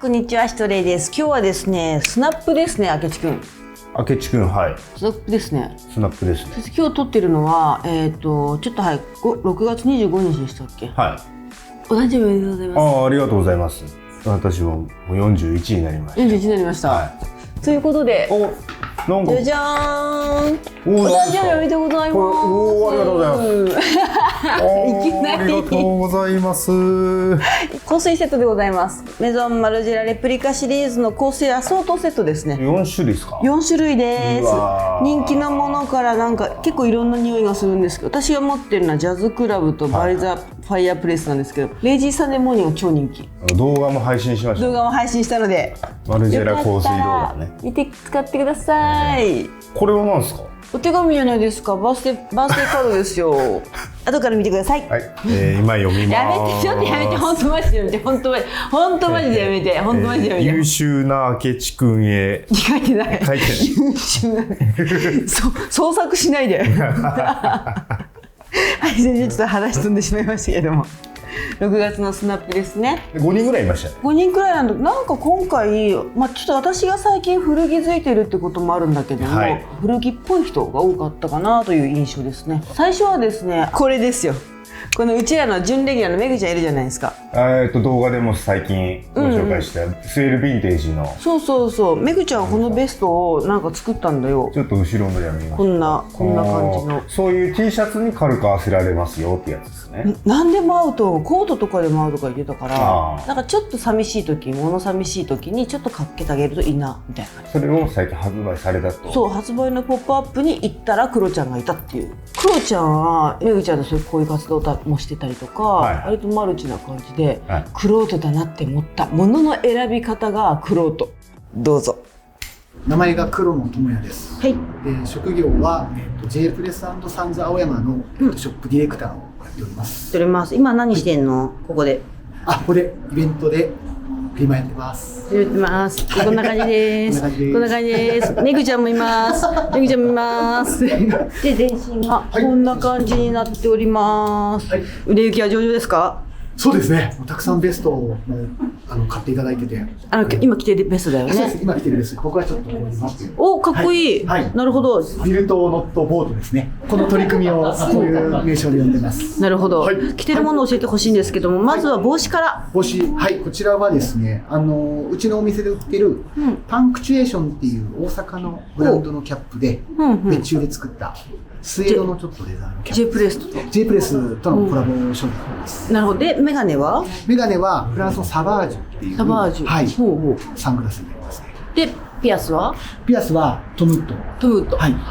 こんにちは、シトレイです。今日はですね、スナップですね、明智くん。明智くん、はい。スナップですね。スナップですね。今日撮ってるのは、ちょっと早く、6月25日でしたっけ？はい。お誕生日おめでとうございます。ありがとうございます。私ももう41になりました。41になりました。はい。ということで、なんかじゃじゃーん。お誕生日おめでとうございます。ありがとうございます。いきなりありがとうございます。香水セットでございます。メゾンマルジェラレプリカシリーズの香水アソートセットですね。4種類ですか？4種類です。うわー、人気のものからなんか結構いろんな匂いがするんですけど、私が持ってるのはジャズクラブとバイザファイアプレスなんですけど、レイジーサンデーモーニングが超人気。動画も配信しました。動画も配信したので、マルジェラ香水動画ね。よかったら見て使ってください。これは何ですか？お手紙じゃないですか。バースデーカードですよ。後から見てください。はい。今読みます。やめて、ちょっとやめて、本当マジでやめて、本当マジでやめて、本当マジでやめて。優秀な明智くんへ。書いてない。書いてない。優秀な。創作しないで。はい、全然ちょっと話飛んでしまいましたけども。6月のスナップですね。5人ぐらいいましたね。5人くらいなんか今回、ちょっと私が最近古着づいてるってこともあるんだけども、はい、古着っぽい人が多かったかなという印象ですね。最初はですね、これですよ。このうちらの準レギュラーのめぐちゃんいるじゃないですか。動画でも最近ご紹介したスエルヴィンテージの、そうめぐちゃんはこのベストをなんか作ったんだよ。ちょっと後ろのやみます。こんな感じの。そういう T シャツに軽く合わせられますよってやつですね。何でも合うと、コートとかでも合うとか言ってたから、なんかちょっと寂しい時、物寂しい時にちょっとかけてあげるといいなみたいな。それを最近発売されたと。そう、発売のポップアップに行ったらクロちゃんがいたっていう。クロちゃんはめぐちゃんとこういう活動もしてたりとか、割とマルチな感じで、クロートだなって思ったものの選び方がクロート。どうぞ。名前が黒野智也です。はい。で、職業は、J プレス&サンズ青山の、ショップディレクターをやっております。今何してんの？ここで。ここでイベントでフリマやってます。やってます。こんな感じです。こんな感じです。めぐちゃんもいます。めぐちゃんもいます。で、全身がこんな感じになっております。売れ行きは上々ですか？そうですね。たくさんベストを買っていただいてて。今着てるベストだよね。そうです。今着てるベスト。僕はちょっとここに待ってる。お、かっこいい。なるほど。ビルトノットボートですね。この取り組みをこういう名称で呼んでます。なるほど。着てるものを教えてほしいんですけども、まずは帽子から。帽子、こちらはですね、うちのお店で売ってるパンクチュエーションっていう大阪のブランドのキャップで別注で作ったスエードのちょっとレザーのキャップ。J プレスと。J プレスとのコラボ商品です。なるほど。で、メガネは？メガネはフランスのサバージュっていう。サバージュ。はい。サングラスになりますね。で、ピアスは？ピアスはトムット。トムット。はい。いいね、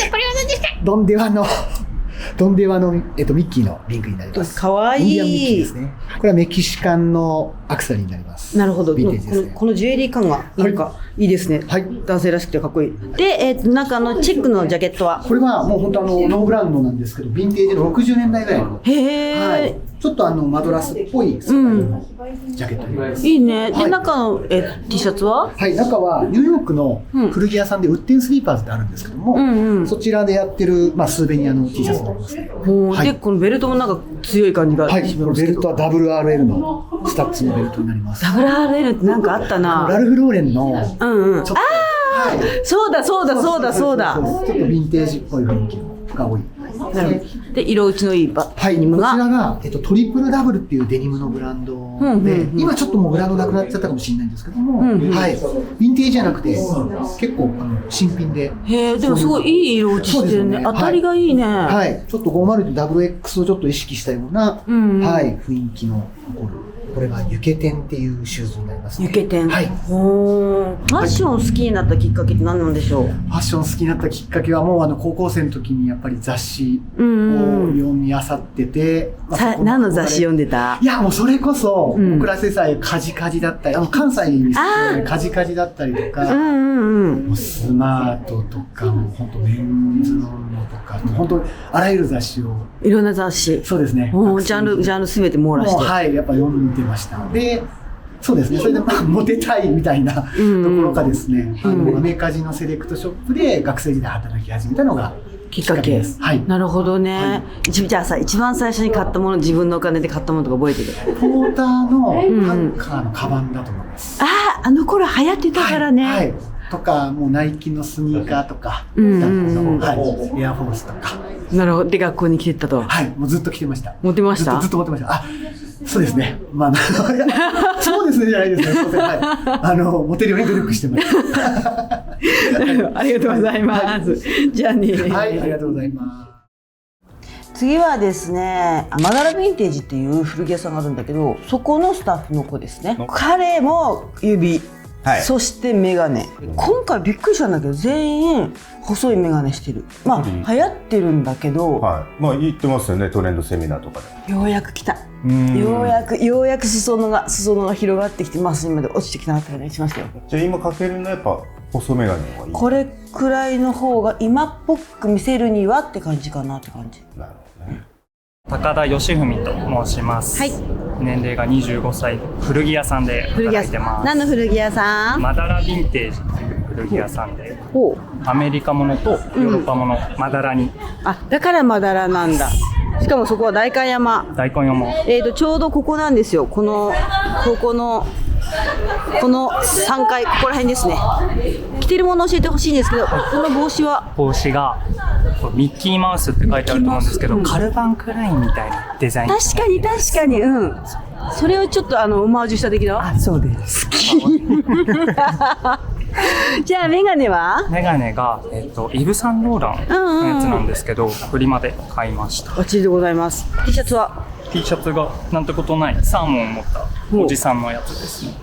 これは何ですか？ドンデワのミッキーのリングになります。かわいい。インディアンミッキーですね。これはメキシカンのアクセサリーになります。なるほど。ヴィンテージですね。このジュエリー感がなんかいいですね。はい。男性らしくてかっこいい。で、中のチェックのジャケットは？これはもう本当ノーブランドなんですけど、ヴィンテージの60年代ぐらいの。へえ。ちょっとマドラスっぽいスタイルのジャケットになります。いいね。で、中のT シャツは？はい、中はニューヨークの古着屋さんでウッデンスリーパーズってあるんですけども、そちらでやってるスーベニアの T シャツになりますね。で、このベルトもなんか強い感じがしますけど。はい、ベルトは WRL のスタッツのベルトになります。WRL ってなんかあったな。ラルフローレンのちょっと、そうだ。ちょっとヴィンテージっぽい雰囲気が多い。で、色落ちのいいデニムが。こちらが、トリプルダブルっていうデニムのブランドで、今ちょっともうブランドなくなっちゃったかもしれないんですけども、はい、ヴィンテージじゃなくて、結構新品で。へえ、でもすごいいい色落ちしてるね。当たりがいいね。はい、ちょっと 502WX をちょっと意識したような、雰囲気の残る。これはユケテンっていうシューズになりますね。ユケテン。はい。ファッション好きになったきっかけって何なんでしょう？ファッション好きになったきっかけはもう高校生の時にやっぱり雑誌を読み漁ってて。何の雑誌読んでた？いやもうそれこそ、僕ら世代カジカジだったり、関西にカジカジだったりとか、もうスマートとか、もう本当メンズノンノとか、本当あらゆる雑誌を。いろんな雑誌。そうですね。ジャンルすべて網羅して。はい、やっぱ読んでました。で、そうですね。それでモテたいみたいなところがですね、アメカジのセレクトショップで学生時代働き始めたのがきっかけ。はい。なるほどね。じゃあさ、一番最初に買ったもの、自分のお金で買ったものとか覚えてる？ポーターのタッカーのカバンだと思います。あの頃流行ってたからね。はい。とか、もうナイキのスニーカーとか、はい。エアフォースとか。なるほど。で、学校に来てったと。はい。もうずっと着てました。持ってました？ずっと持ってました。そうですね。まあ、そうですねじゃないですね。はい。モテるように努力してます。ありがとうございます。じゃあね。はい、ありがとうございます。次はですね、マダラヴィンテージっていう古着屋さんがあるんだけど、そこのスタッフの子ですね。彼も指、そしてメガネ。今回びっくりしたんだけど、全員細いメガネしてる。まあ流行ってるんだけど、まあ言ってますよね、トレンドセミナーとかで。ようやく来た。ようやく裾野が広がってきて、まあ今まで落ちてきたなって感じしましたよ。じゃあ今かけるのはやっぱ細メガネがいい。これくらいの方が今っぽく見せるにはって感じかなって感じ。なるほどね。高田義文と申します。はい。年齢が25歳の古着屋さんで働いてます。何の古着屋さん？マダラヴィンテージという古着屋さんで、アメリカものとヨーロッパもの、マダラに。だからマダラなんだ。しかもそこは代官山。代官山。ちょうどここなんですよ。この3階、ここら辺ですね。着てるもの教えてほしいんですけど、この帽子は？帽子がミッキーマウスって書いてあると思うんですけど、カルバンクラインみたいなデザイン。確かに、それをちょっとオマージュした的な。そうです。好き。じゃあメガネは？メガネがイヴ・サンローランのやつなんですけど、フリマで買いました。バッチリでございます。T シャツは？T シャツがなんてことないサーモンを持ったおじさんのやつですね。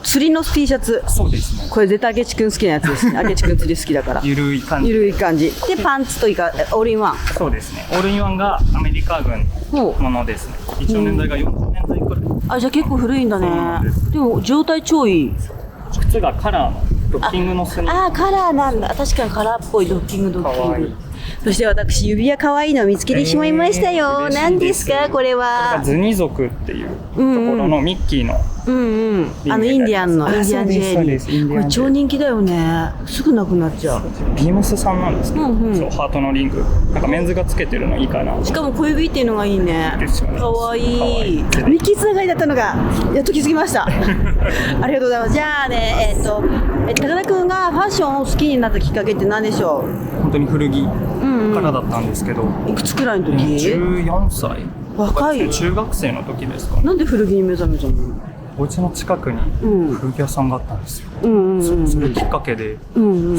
釣りの T シャツ。そうですね。これ絶対明智くん好きなやつですね。明智くん釣り好きだから。ゆるい感じ。でパンツというかオールインワン。そうですね。オールインワンがアメリカ軍のものですね。一応年代が40年代くらい。じゃあ結構古いんだね。でも状態超いい。靴がカラーのドッキングのスニーカー。カラーなんだ。確かにカラーっぽいドッキング。そして私、指輪可愛いのを見つけてしまいましたよ。何ですかこれは？ズニ族っていうところのミッキーの。インディアンジェリー。これ超人気だよね。すぐなくなっちゃう。ビームスさんなんですけど、ハートのリング。なんかメンズがつけてるのいいかな。しかも小指っていうのがいいね。可愛い。ミッキーつながりだったのがやっと気づきました。ありがとうございます。じゃあね、高田くんがファッションを好きになったきっかけって何でしょう？本当に古着からだったんですけど。いくつくらいの時？14歳。若い。中学生の時ですか。なんで古着に目覚めたの？お家の近くに古着屋さんがあったんですよ。それきっかけで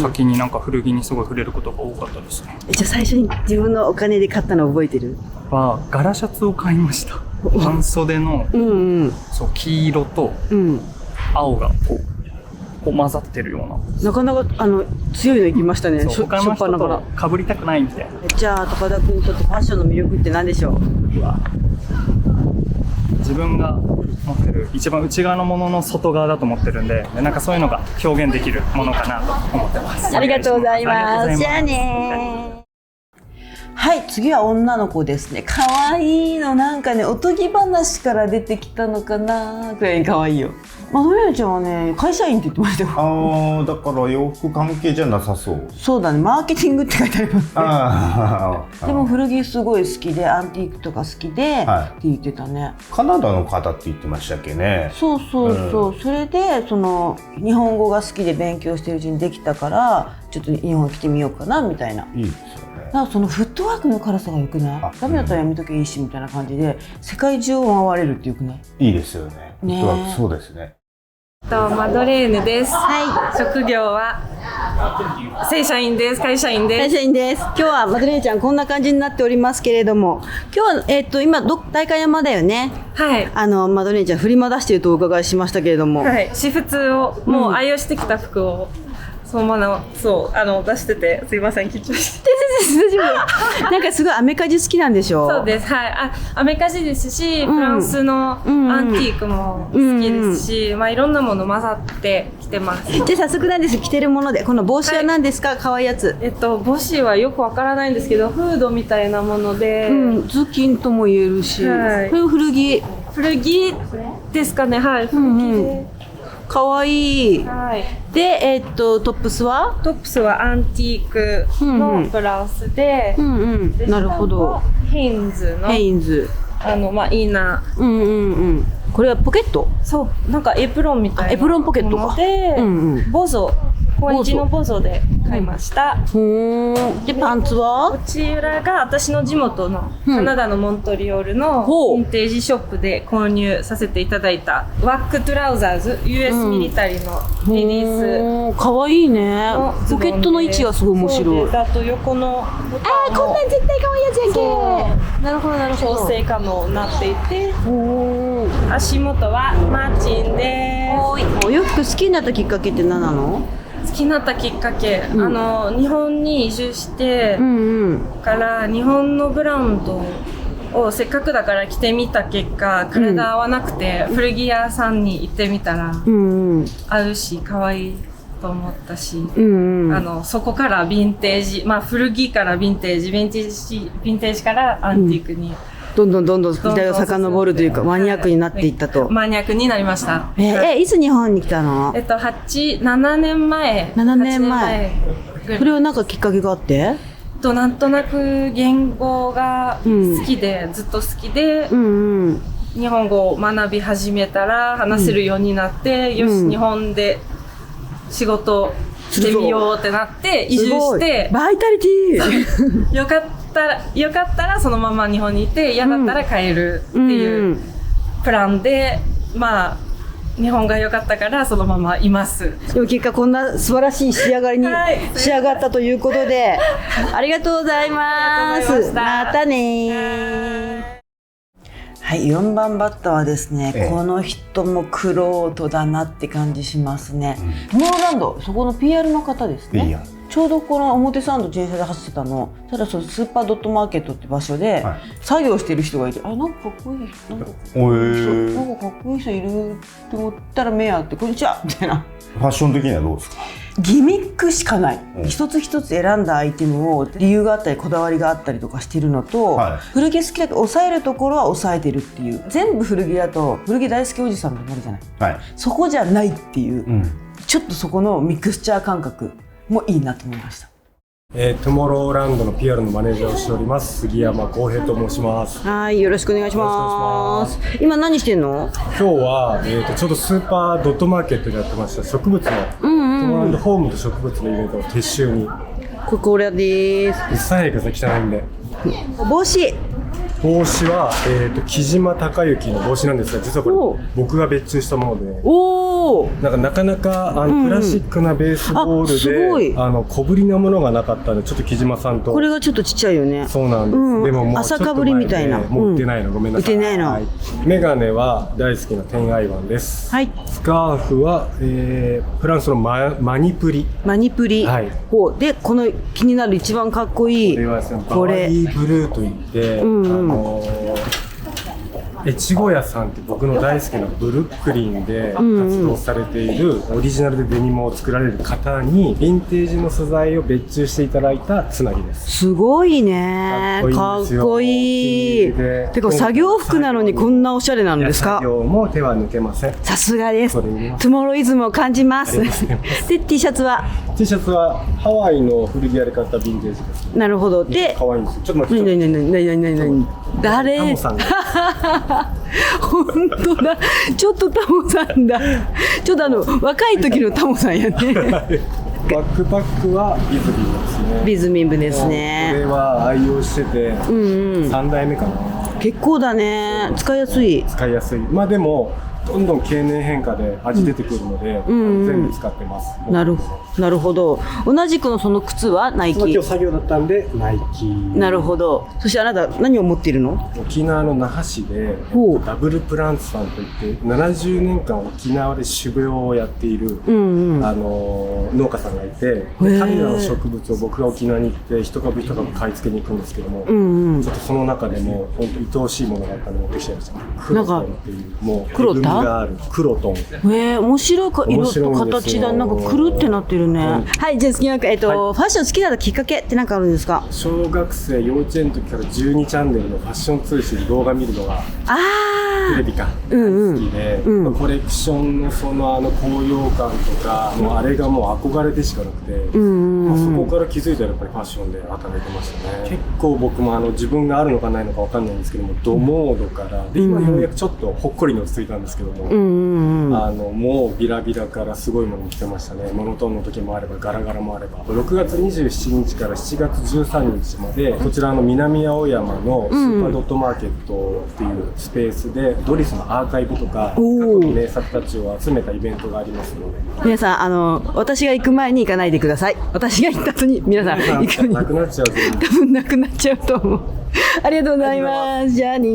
先になんか古着にすごい触れることが多かったですね。じゃあ最初に自分のお金で買ったの覚えてる？柄シャツを買いました。半袖の黄色と青がこう混ざってるような。なかなか強いのいきましたね。他の人と被りたくないみたいな。じゃあ高田君にとってファッションの魅力って何でしょう？自分が持ってる一番内側のものの外側だと思ってるんで、なんかそういうのが表現できるものかなと思ってます。ありがとうございます。じゃあね。はい、次は女の子ですね。可愛いの、なんかね、おとぎ話から出てきたのかなくらいに可愛いよ。マドレーヌちゃんはね、会社員って言ってましたよ。だから洋服関係じゃなさそう。そうだね、マーケティングって書いてありますね。でも古着すごい好きで、アンティークとか好きで、って言ってたね。カナダの方って言ってましたっけね。そう。それで日本語が好きで勉強してるうちにできたから、ちょっと日本来てみようかなみたいな。いいですよね。だからフットワークの軽さがよくない？ダメだったらやめとけばいいしみたいな感じで世界中を回れるってよくない？いいですよね。フットワーク、そうですね。マドレーヌです。職業は正社員です。会社員です。今日はマドレーヌちゃんこんな感じになっておりますけれども、今日は今代官山だよね。はい。マドレーヌちゃん振り回しているとお伺いしましたけれども、はい。私服をもう愛用してきた服をそのまま出してて、すいません、緊張して。なんかすごいアメカジ好きなんでしょ？そうです。はい。アメカジですし、フランスのアンティークも好きですし、いろんなもの混ざってきてます。じゃあ早速なんです着てるもので、この帽子は何ですか？可愛いやつ。帽子はよくわからないんですけど、フードみたいなもので、頭巾とも言えるし、これ古着ですかね。はい。古着で。かわいい。はい。で、トップスはトップスはアンティークのブラウスで、でなるほど。ヘインズの、ヘインズ。まあ、インナー。これはポケット？そう、なんかエプロンみたいな。エプロンポケットか。で、ボゾ。高円のボゾで買いました。で、パンツはこちらが私の地元のカナダのモントリオールのヴィンテージショップで購入させていただいたワックトラウザーズ US ミリタリーのレディース。かわいいね。ポケットの位置がすごい面白い。あと横のボタンもこんなん絶対かわいいやつやんけ。なるほどなるほど。調整可能になっていて、足元はマッチンです。お洋服好きになったきっかけって何なの？好きになったきっかけ、日本に移住してから日本のブランドをせっかくだから着てみた結果、体合わなくて古着屋さんに行ってみたら合うし可愛いと思ったし、そこからヴィンテージ、まあ古着からヴィンテージからアンティークにどんどん時代を遡るというかマニアックになっていったと。マニアックになりました。いつ日本に来たの？7年前。7年前。それはなんかきっかけがあって？なんとなく言語が好きで、ずっと好きで、日本語を学び始めたら話せるようになって、よし、日本で仕事してみようってなって移住して、バイタリティよかったらそのまま日本にいて、嫌だったら帰るっていうプランで、まあ日本が良かったからそのままいます。でも結果こんな素晴らしい仕上がりに仕上がったということで、ありがとうございます。またね。はい、4番バッターはですね、この人もクロートだなって感じしますね。トゥモローランド、そこの PR の方ですね。ちょうどこの表参道自転車で走ってたの。ただそのスーパードットマーケットって場所で作業してる人がいて、なんかかっこいい人、なんかかっこいい人いるって思ったら目あって「こんにちは」みたいな。ファッション的にはどうですか？ギミックしかない。一つ一つ選んだアイテムを理由があったりこだわりがあったりとかしてるのと、古着好きだけど抑えるところは抑えてるっていう。全部古着だと古着大好きおじさんになるじゃない、そこじゃないっていう、ちょっとそこのミクスチャー感覚もいいなと思いました。トゥモローランドの PR のマネージャーをしております杉山浩平と申します。はい、よろしくお願いします。今何してんの？今日は、ちょうどスーパードットマーケットでやってました植物の、トゥモローランドホームと植物のイベントを撤収に。これです。うっさいください、汚いんで。帽子は、木島孝之の帽子なんですが、実はこれ僕が別注したもので、なかなかプラスチックなベースボールで小ぶりなものがなかったので、ちょっと木島さんと。これがちょっとちっちゃいよね。そうなんです、でももう朝かぶりみたいな。もう売ってないの、ごめんなさい。売ってないの。メガネは大好きな天愛湾です。スカーフは、フランスのマニプリ。でこの気になる一番かっこいいこれはですね、バワリーブルーといって、越後屋さんって僕の大好きなブルックリンで活動されているオリジナルでデニムを作られる方にヴィンテージの素材を別注していただいたつなぎです。すごいね、かっこいい。てか作業服なのにこんなおしゃれなんですか？作業も手は抜けません。さすがです。トゥモローイズムを感じます。で T シャツはハワイの古着屋で買ったヴィンテージです。なるほど。で可愛いんですよ。ちょっと待って。誰？タモさんが本当だ。ちょっとタモさんだ。ちょっと若い時のタモさんやね。バックパックはビズミンですね。ビズミン部ですね。これは愛用してて、3代目かな。結構だね。使いやすい。まあでもどんどん経年変化で味出てくるので、全部使ってます。なるほど。同じくのその靴はナイキ。今日作業だったんでナイキ。なるほど。そしてあなた何を持っているの？沖縄の那覇市でダブルプランツさんといって70年間沖縄で種苗をやっている、農家さんがいて、彼らの植物を僕が沖縄に行って一株一株買い付けに行くんですけども、ちょっとその中でも本当に愛おしいものがあったので持ってきちゃいました。クロタっていう、もう黒田がある黒トン。面白い色と形だ。なんかくるってなってるね。はい、じゃあ次なんかファッション好きになったきっかけって何かあるんですか？小学生幼稚園の時から12チャンネルのファッション通信動画見るのがテレビか好きで、コレクションのその高揚感とかもうあれがもう憧れでしかなくて、そこから気づいたらやっぱりファッションで働いてましたね。結構僕も自分があるのかないのかわかんないんですけども、ドモードからで今ようやくちょっとほっこりに落ち着いたんですけども、もうビラビラからすごいもの着てましたね。モノトーンの時もあればガラガラもあれば。6月27日から7月13日までこちら南青山のスーパードットマーケットっていうスペースでドリスのアーカイブとか過去の名作たちを集めたイベントがありますので、皆さん私が行く前に行かないでください。私が行った後に皆さん行くになくなっちゃうと多分なくなっちゃうと思う。ありがとうございます。じゃあね。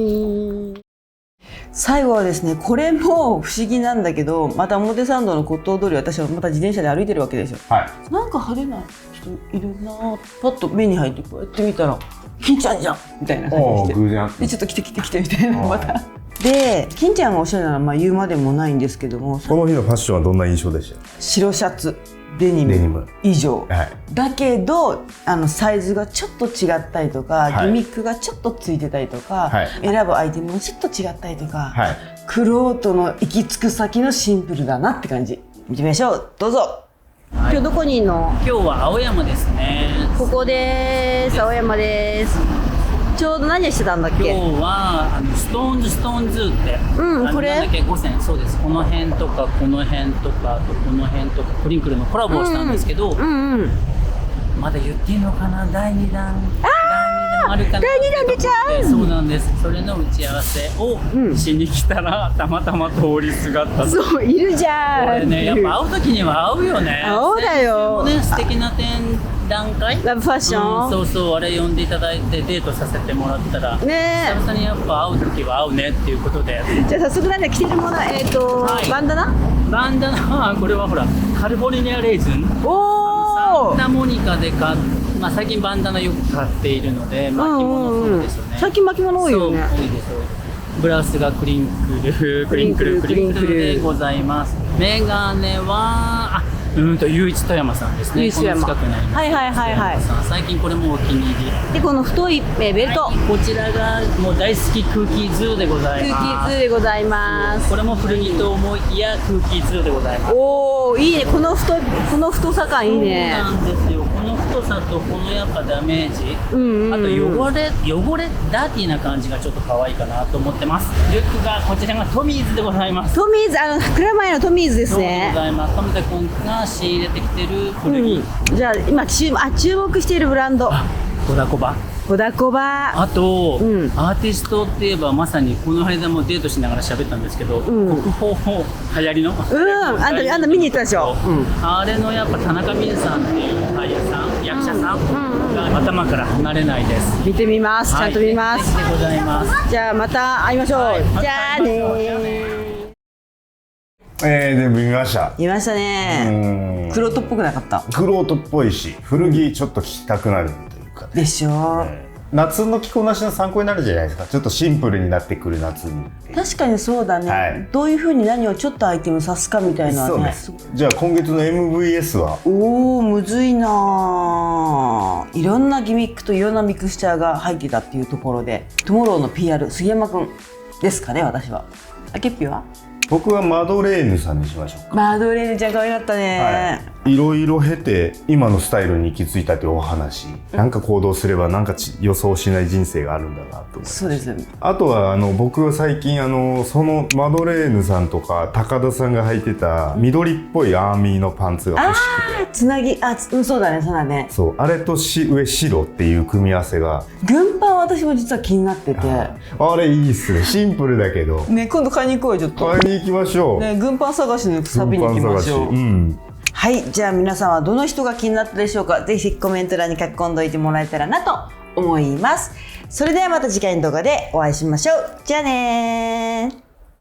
最後はですね、これも不思議なんだけど、また表参道の骨董通り、私はまた自転車で歩いてるわけですよ。なんか派手な人いるなぁ、パッと目に入ってこうやって見たら金ちゃんじゃんみたいな感じで偶然あって、でちょっと来てみたいな。またで金ちゃんがおしゃれなのは言うまでもないんですけども、この日のファッションはどんな印象でした？白シャツデニム以上、だけどサイズがちょっと違ったりとか、ギミックがちょっとついてたりとか、選ぶアイテムもちょっと違ったりとか、クロートの行き着く先のシンプルだなって感じ。見てみましょう。どうぞ。今日どこにいるの？今日は青山ですね。ここです。青山です。ちょうど何してたんだっけ？今日はストーンズって、これなんだっけ、5選、そうです。この辺とかこの辺とかあとこの辺とかプリンクルのコラボをしたんですけど、まだ言っていいのかな、第2弾あるかな。第2弾出ちゃう。そうなんです。それの打ち合わせをしに来たら、たまたま通りすがった。そういるじゃん。これね、やっぱ会う時には会うよね。そうだよ。ね、素敵な展覧会、ラブファッション、そうそう、あれ呼んでいただいてデートさせてもらったら、ね、久々にやっぱ会う時は会うねっていうことで。じゃあ早速なんだ、着てるもの、バンダナはこれはほらカリフォルニアレーズン、サンタモニカで買っ最近バンダナよく買っているので、巻物そうですよね。最近巻物多いよね。そう多いです。ブラウスがクリンクルでございます。メガネは雄一富山さんですね。この近くにあります。最近これもお気に入りで、この太いベルト、こちらがもう大好きクーキーズーでございます。これも古着と思いきやクーキーズーでございます。おー、いいね。この太さ感いいね。そうなんですよ。この太さとこのやっぱダメージ、あと汚れダーティーな感じがちょっと可愛いかなと思ってます。リュックがこちらがトミーズでございます。トミーズ、蔵前のトミーズですね。そうでございます。富田君が仕入れてきてる古着、じゃあ今注目しているブランド、コダコバ。あと、アーティストって言えばまさにこの間もデートしながら喋ったんですけど、国宝流行りの、あんた見に行ったでしょ。あれのやっぱ田中泯さんっていう役者さんが頭から離れないです。見てみます。ちゃんと見ます。でございます。じゃあまた会いましょう。じゃあね。でも見ましたね。クロートっぽくなかった？クロートっぽいし、古着ちょっと着たくなるというかね。でしょ。夏の着こなしの参考になるじゃないですか。ちょっとシンプルになってくる夏に。確かにそうだね。どういう風に何をちょっとアイテム刺すかみたいなね。じゃあ今月の MVS は？むずいな。いろんなギミックといろんなミクスチャーが入ってたっていうところで、トゥモローの PR 杉山くんですかね、私は。あけっぴは？僕はマドレーヌさんにしましょうか。マドレーヌちゃん可愛かったね。いろいろ経て今のスタイルに行き着いたというお話、なんか行動すればなんか予想しない人生があるんだなと思います。そうです。あとは僕は最近そのマドレーヌさんとか高田さんが履いてた緑っぽいアーミーのパンツが欲しくて、つなぎ、そうだね。そう、あれと上白っていう組み合わせが、軍パン私も実は気になってて、あれいいっすね。シンプルだけどね、今度買いに行こうよ。ちょっと買いに行きましょうね。軍パン探しの旅に行きましょう。はい、じゃあ皆さんはどの人が気になったでしょうか。ぜひコメント欄に書き込んでおいてもらえたらなと思います。それではまた次回の動画でお会いしましょう。じゃあねー。